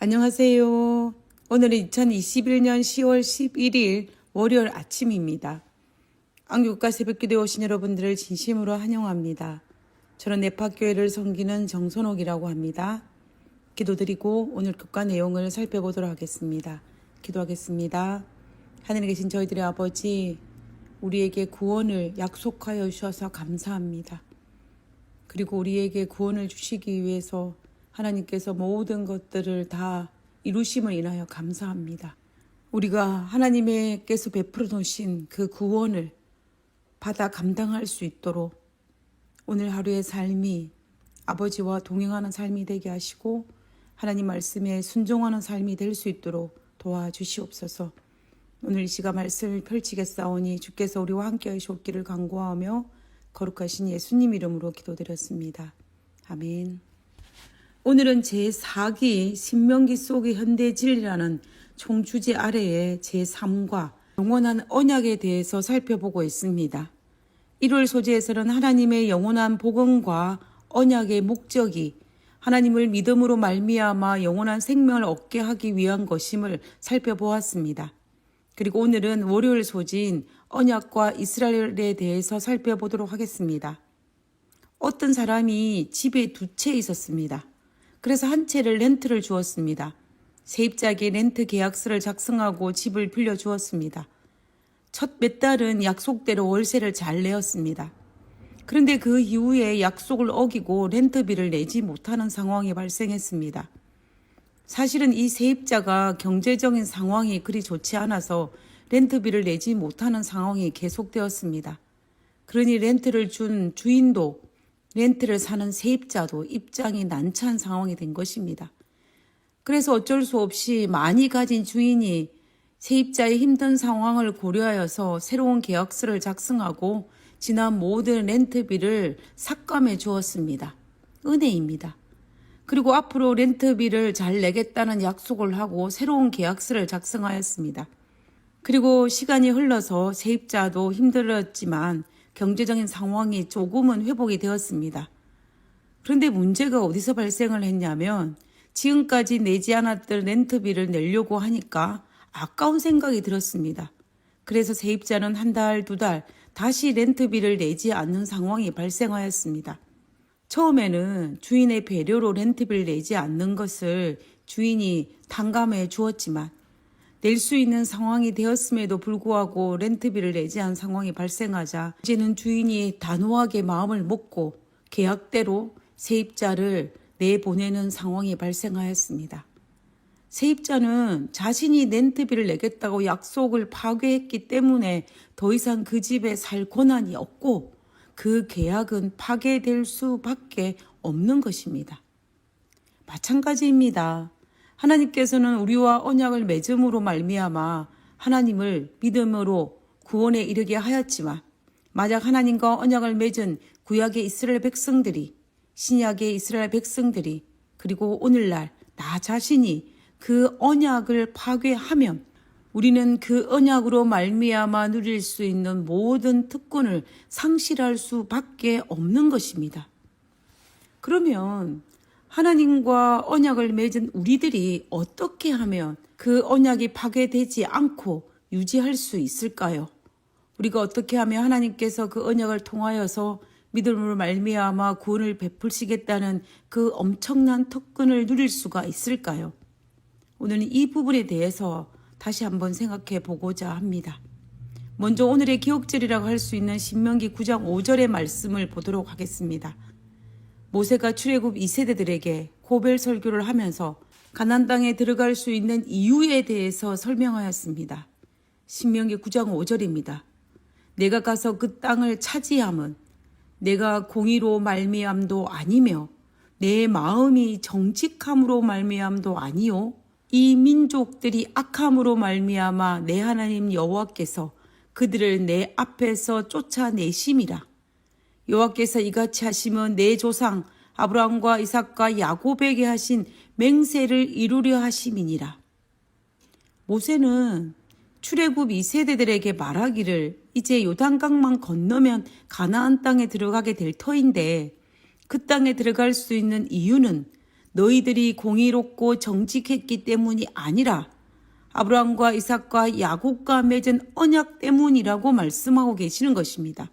안녕하세요. 오늘은 2021년 10월 11일 월요일 아침입니다. 안국과 새벽기도에 오신 여러분들을 진심으로 환영합니다. 저는 네파교회를 섬기는 정선옥이라고 합니다. 기도드리고 오늘 교과 내용을 살펴보도록 하겠습니다. 기도하겠습니다. 하늘에 계신 저희들의 아버지, 우리에게 구원을 약속하여 주셔서 감사합니다. 그리고 우리에게 구원을 주시기 위해서 하나님께서 모든 것들을 다 이루심을 인하여 감사합니다. 우리가 하나님께서 베풀어 놓으신 그 구원을 받아 감당할 수 있도록 오늘 하루의 삶이 아버지와 동행하는 삶이 되게 하시고 하나님 말씀에 순종하는 삶이 될 수 있도록 도와주시옵소서. 오늘 이 시간 말씀을 펼치겠사오니 주께서 우리와 함께 하시옵기를 간구하며 거룩하신 예수님 이름으로 기도드렸습니다. 아멘. 오늘은 제4기 신명기 속의 현대 진리라는 총주제 아래에 제3과 영원한 언약에 대해서 살펴보고 있습니다. 1월 소재에서는 하나님의 영원한 복음과 언약의 목적이 하나님을 믿음으로 말미암아 영원한 생명을 얻게 하기 위한 것임을 살펴보았습니다. 그리고 오늘은 월요일 소재인 언약과 이스라엘에 대해서 살펴보도록 하겠습니다. 어떤 사람이 집에 두 채 있었습니다. 그래서 한 채를 렌트를 주었습니다. 세입자에게 렌트 계약서를 작성하고 집을 빌려주었습니다. 첫 몇 달은 약속대로 월세를 잘 내었습니다. 그런데 그 이후에 약속을 어기고 렌트비를 내지 못하는 상황이 발생했습니다. 사실은 이 세입자가 경제적인 상황이 그리 좋지 않아서 렌트비를 내지 못하는 상황이 계속되었습니다. 그러니 렌트를 준 주인도 렌트를 사는 세입자도 입장이 난처한 상황이 된 것입니다. 그래서 어쩔 수 없이 많이 가진 주인이 세입자의 힘든 상황을 고려하여서 새로운 계약서를 작성하고 지난 모든 렌트비를 삭감해 주었습니다. 은혜입니다. 그리고 앞으로 렌트비를 잘 내겠다는 약속을 하고 새로운 계약서를 작성하였습니다. 그리고 시간이 흘러서 세입자도 힘들었지만 경제적인 상황이 조금은 회복이 되었습니다. 그런데 문제가 어디서 발생을 했냐면 지금까지 내지 않았던 렌트비를 내려고 하니까 아까운 생각이 들었습니다. 그래서 세입자는 한 달, 두 달 다시 렌트비를 내지 않는 상황이 발생하였습니다. 처음에는 주인의 배려로 렌트비를 내지 않는 것을 주인이 탕감해 주었지만 낼 수 있는 상황이 되었음에도 불구하고 렌트비를 내지 않은 상황이 발생하자 이제는 주인이 단호하게 마음을 먹고 계약대로 세입자를 내보내는 상황이 발생하였습니다. 세입자는 자신이 렌트비를 내겠다고 약속을 파괴했기 때문에 더 이상 그 집에 살 권한이 없고 그 계약은 파괴될 수밖에 없는 것입니다. 마찬가지입니다. 하나님께서는 우리와 언약을 맺음으로 말미암아 하나님을 믿음으로 구원에 이르게 하였지만 만약 하나님과 언약을 맺은 구약의 이스라엘 백성들이 신약의 이스라엘 백성들이 그리고 오늘날 나 자신이 그 언약을 파괴하면 우리는 그 언약으로 말미암아 누릴 수 있는 모든 특권을 상실할 수밖에 없는 것입니다. 그러면 하나님과 언약을 맺은 우리들이 어떻게 하면 그 언약이 파괴되지 않고 유지할 수 있을까요? 우리가 어떻게 하면 하나님께서 그 언약을 통하여서 믿음으로 말미암아 구원을 베푸시겠다는 그 엄청난 특권을 누릴 수가 있을까요? 오늘은 이 부분에 대해서 다시 한번 생각해 보고자 합니다. 먼저 오늘의 기억절이라고 할 수 있는 신명기 9장 5절의 말씀을 보도록 하겠습니다. 모세가 출애굽 2세대들에게 고별 설교를 하면서 가나안 땅에 들어갈 수 있는 이유에 대해서 설명하였습니다. 신명기 9장 5절입니다. 내가 가서 그 땅을 차지함은 내가 공의로 말미암도 아니며 내 마음이 정직함으로 말미암도 아니요 이 민족들이 악함으로 말미암아 내 하나님 여호와께서 그들을 내 앞에서 쫓아내심이라. 여호와께서 이같이 하시면 내 조상 아브라함과 이삭과 야곱에게 하신 맹세를 이루려 하심이니라. 모세는 출애굽 2세대들에게 말하기를 이제 요단강만 건너면 가나안 땅에 들어가게 될 터인데 그 땅에 들어갈 수 있는 이유는 너희들이 공의롭고 정직했기 때문이 아니라 아브라함과 이삭과 야곱과 맺은 언약 때문이라고 말씀하고 계시는 것입니다.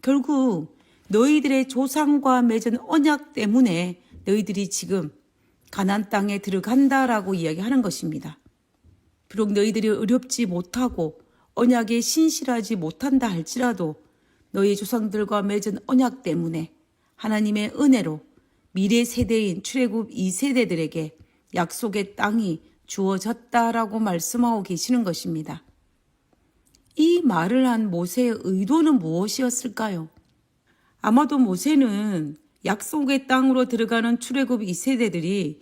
결국 너희들의 조상과 맺은 언약 때문에 너희들이 지금 가나안 땅에 들어간다라고 이야기하는 것입니다. 비록 너희들이 의롭지 못하고 언약에 신실하지 못한다 할지라도 너희 조상들과 맺은 언약 때문에 하나님의 은혜로 미래 세대인 출애굽 2세대들에게 약속의 땅이 주어졌다라고 말씀하고 계시는 것입니다. 이 말을 한 모세의 의도는 무엇이었을까요? 아마도 모세는 약속의 땅으로 들어가는 출애굽 2세대들이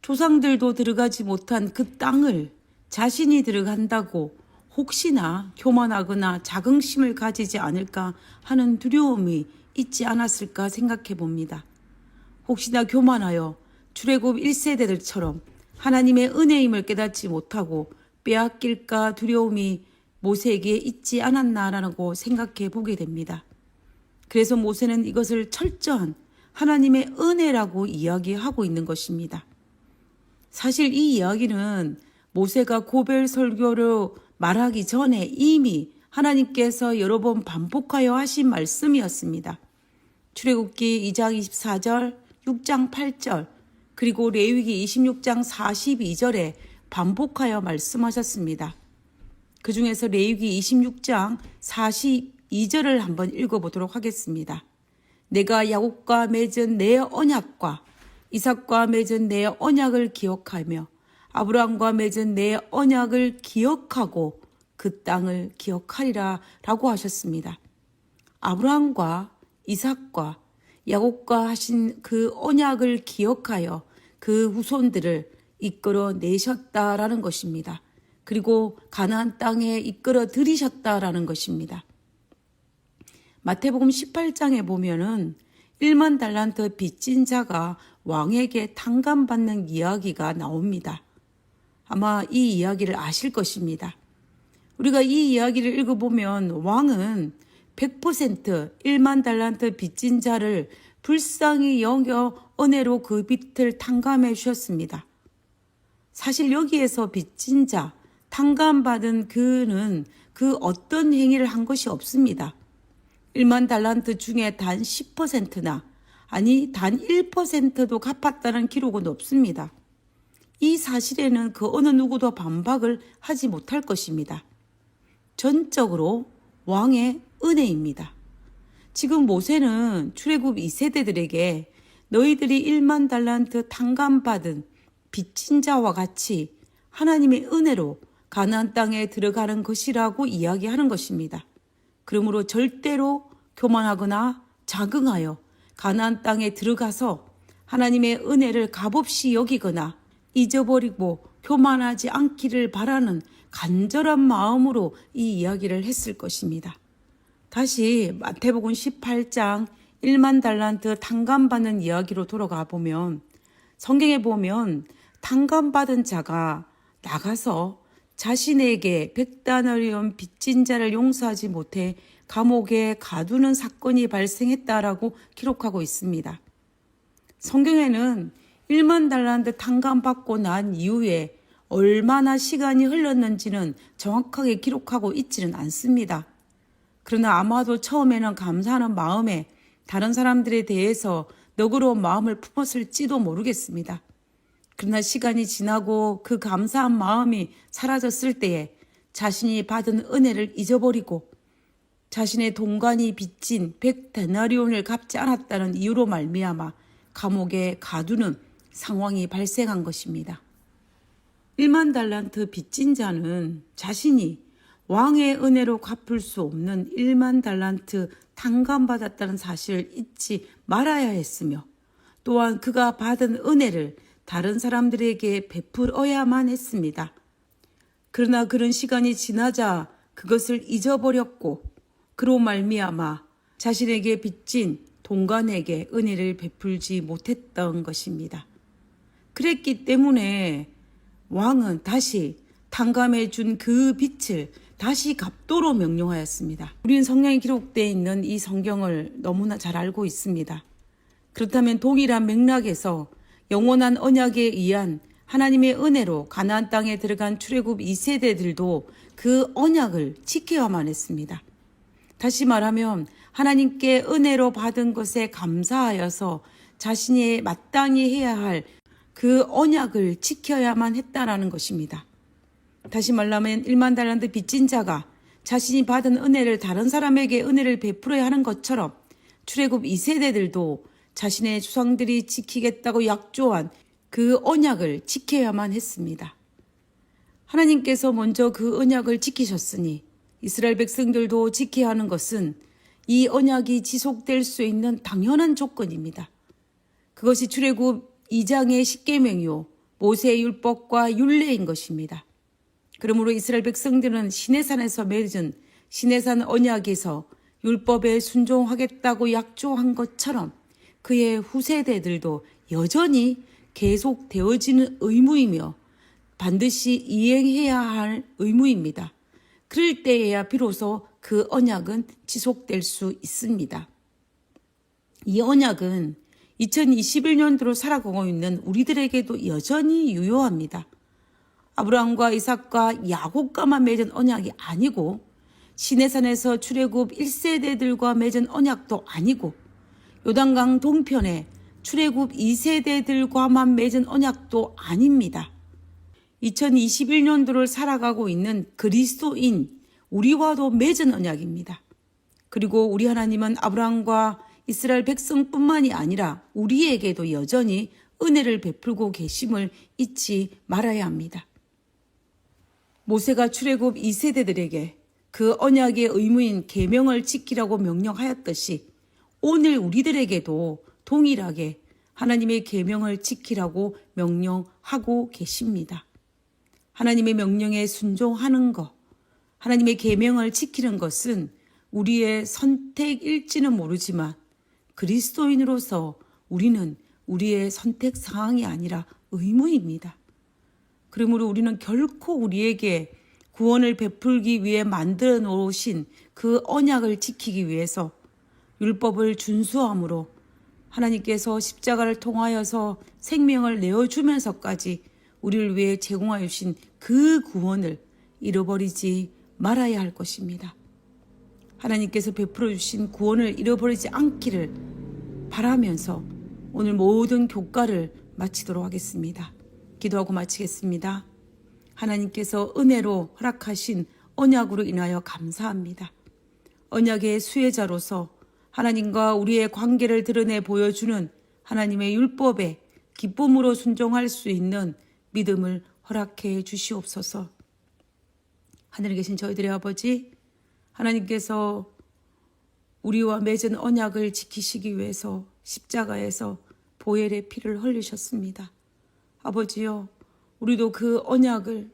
조상들도 들어가지 못한 그 땅을 자신이 들어간다고 혹시나 교만하거나 자긍심을 가지지 않을까 하는 두려움이 있지 않았을까 생각해 봅니다. 혹시나 교만하여 출애굽 1세대들처럼 하나님의 은혜임을 깨닫지 못하고 빼앗길까 두려움이 모세에게 있지 않았나라고 생각해 보게 됩니다. 그래서 모세는 이것을 철저한 하나님의 은혜라고 이야기하고 있는 것입니다. 사실 이 이야기는 모세가 고벨 설교로 말하기 전에 이미 하나님께서 여러 번 반복하여 하신 말씀이었습니다. 출애굽기 2장 24절, 6장 8절, 그리고 레위기 26장 42절에 반복하여 말씀하셨습니다. 그 중에서 레위기 26장 42절을 한번 읽어보도록 하겠습니다. 내가 야곱과 맺은 내 언약과 이삭과 맺은 내 언약을 기억하며 아브라함과 맺은 내 언약을 기억하고 그 땅을 기억하리라 라고 하셨습니다. 아브라함과 이삭과 야곱과 하신 그 언약을 기억하여 그 후손들을 이끌어 내셨다라는 것입니다. 그리고 가나안 땅에 이끌어 들이셨다라는 것입니다. 마태복음 18장에 보면은 1만 달란트 빚진 자가 왕에게 탕감받는 이야기가 나옵니다. 아마 이 이야기를 아실 것입니다. 우리가 이 이야기를 읽어보면 왕은 100% 1만 달란트 빚진 자를 불쌍히 여겨 은혜로 그 빚을 탕감해 주셨습니다. 사실 여기에서 빚진 자, 탕감받은 그는 그 어떤 행위를 한 것이 없습니다. 1만 달란트 중에 단 10%나 아니 단 1%도 갚았다는 기록은 없습니다. 이 사실에는 그 어느 누구도 반박을 하지 못할 것입니다. 전적으로 왕의 은혜입니다. 지금 모세는 출애굽 2세대들에게 너희들이 1만 달란트 탕감받은 빚진 자와 같이 하나님의 은혜로 가나안 땅에 들어가는 것이라고 이야기하는 것입니다. 그러므로 절대로 교만하거나 자긍하여 가나안 땅에 들어가서 하나님의 은혜를 값없이 여기거나 잊어버리고 교만하지 않기를 바라는 간절한 마음으로 이 이야기를 했을 것입니다. 다시 마태복음 18장 1만 달란트 탕감받는 이야기로 돌아가 보면 성경에 보면 탕감받은 자가 나가서 자신에게 100다나리온 빚진 자를 용서하지 못해 감옥에 가두는 사건이 발생했다라고 기록하고 있습니다. 성경에는 1만 달란트 탕감받고 난 이후에 얼마나 시간이 흘렀는지는 정확하게 기록하고 있지는 않습니다. 그러나 아마도 처음에는 감사하는 마음에 다른 사람들에 대해서 너그러운 마음을 품었을지도 모르겠습니다. 그러나 시간이 지나고 그 감사한 마음이 사라졌을 때에 자신이 받은 은혜를 잊어버리고 자신의 동관이 빚진 100데나리온을 갚지 않았다는 이유로 말미암아 감옥에 가두는 상황이 발생한 것입니다. 1만 달란트 빚진 자는 자신이 왕의 은혜로 갚을 수 없는 1만 달란트 탕감받았다는 사실을 잊지 말아야 했으며 또한 그가 받은 은혜를 다른 사람들에게 베풀어야만 했습니다. 그러나 그런 시간이 지나자 그것을 잊어버렸고 그로 말미암아 자신에게 빚진 동관에게 은혜를 베풀지 못했던 것입니다. 그랬기 때문에 왕은 다시 탕감해 준 그 빚을 다시 갚도록 명령하였습니다. 우리는 성경에 기록되어 있는 이 성경을 너무나 잘 알고 있습니다. 그렇다면 동일한 맥락에서 영원한 언약에 의한 하나님의 은혜로 가나안 땅에 들어간 출애굽 2세대들도 그 언약을 지켜야만 했습니다. 다시 말하면 하나님께 은혜로 받은 것에 감사하여서 자신이 마땅히 해야 할 그 언약을 지켜야만 했다라는 것입니다. 다시 말하면 1만 달란트 빚진 자가 자신이 받은 은혜를 다른 사람에게 은혜를 베풀어야 하는 것처럼 출애굽 2세대들도 자신의 조상들이 지키겠다고 약조한 그 언약을 지켜야만 했습니다. 하나님께서 먼저 그 언약을 지키셨으니 이스라엘 백성들도 지켜야 하는 것은 이 언약이 지속될 수 있는 당연한 조건입니다. 그것이 출애굽 2장의 십계명이요 모세의 율법과 율례인 것입니다. 그러므로 이스라엘 백성들은 시내산에서 맺은 시내산 언약에서 율법에 순종하겠다고 약조한 것처럼 그의 후세대들도 여전히 계속되어지는 의무이며 반드시 이행해야 할 의무입니다. 그럴 때에야 비로소 그 언약은 지속될 수 있습니다. 이 언약은 2021년도로 살아가고 있는 우리들에게도 여전히 유효합니다. 아브라함과 이삭과 야곱과만 맺은 언약이 아니고 시내산에서 출애굽 1세대들과 맺은 언약도 아니고 요단강 동편에 출애굽 2세대들과만 맺은 언약도 아닙니다. 2021년도를 살아가고 있는 그리스도인 우리와도 맺은 언약입니다. 그리고 우리 하나님은 아브라함과 이스라엘 백성뿐만이 아니라 우리에게도 여전히 은혜를 베풀고 계심을 잊지 말아야 합니다. 모세가 출애굽 2세대들에게 그 언약의 의무인 계명을 지키라고 명령하였듯이 오늘 우리들에게도 동일하게 하나님의 계명을 지키라고 명령하고 계십니다. 하나님의 명령에 순종하는 것, 하나님의 계명을 지키는 것은 우리의 선택일지는 모르지만 그리스도인으로서 우리는 우리의 선택 사항이 아니라 의무입니다. 그러므로 우리는 결코 우리에게 구원을 베풀기 위해 만들어 놓으신 그 언약을 지키기 위해서 율법을 준수함으로 하나님께서 십자가를 통하여서 생명을 내어주면서까지 우리를 위해 제공하여 주신 그 구원을 잃어버리지 말아야 할 것입니다. 하나님께서 베풀어 주신 구원을 잃어버리지 않기를 바라면서 오늘 모든 교과를 마치도록 하겠습니다. 기도하고 마치겠습니다. 하나님께서 은혜로 허락하신 언약으로 인하여 감사합니다. 언약의 수혜자로서 하나님과 우리의 관계를 드러내 보여주는 하나님의 율법에 기쁨으로 순종할 수 있는 믿음을 허락해 주시옵소서. 하늘에 계신 저희들의 아버지, 하나님께서 우리와 맺은 언약을 지키시기 위해서 십자가에서 보혈의 피를 흘리셨습니다. 아버지여, 우리도 그 언약을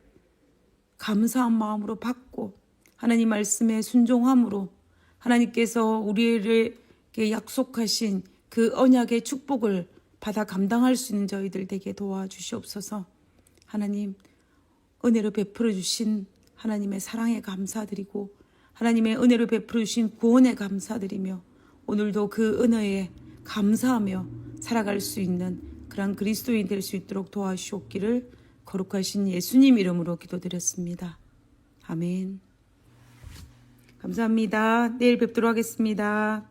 감사한 마음으로 받고 하나님 말씀에 순종함으로 하나님께서 우리에게 약속하신 그 언약의 축복을 받아 감당할 수 있는 저희들 되게 도와주시옵소서. 하나님, 은혜로 베풀어 주신 하나님의 사랑에 감사드리고 하나님의 은혜로 베풀어 주신 구원에 감사드리며 오늘도 그 은혜에 감사하며 살아갈 수 있는 그런 그리스도인 될 수 있도록 도와주시옵기를 거룩하신 예수님 이름으로 기도드렸습니다. 아멘. 감사합니다. 내일 뵙도록 하겠습니다.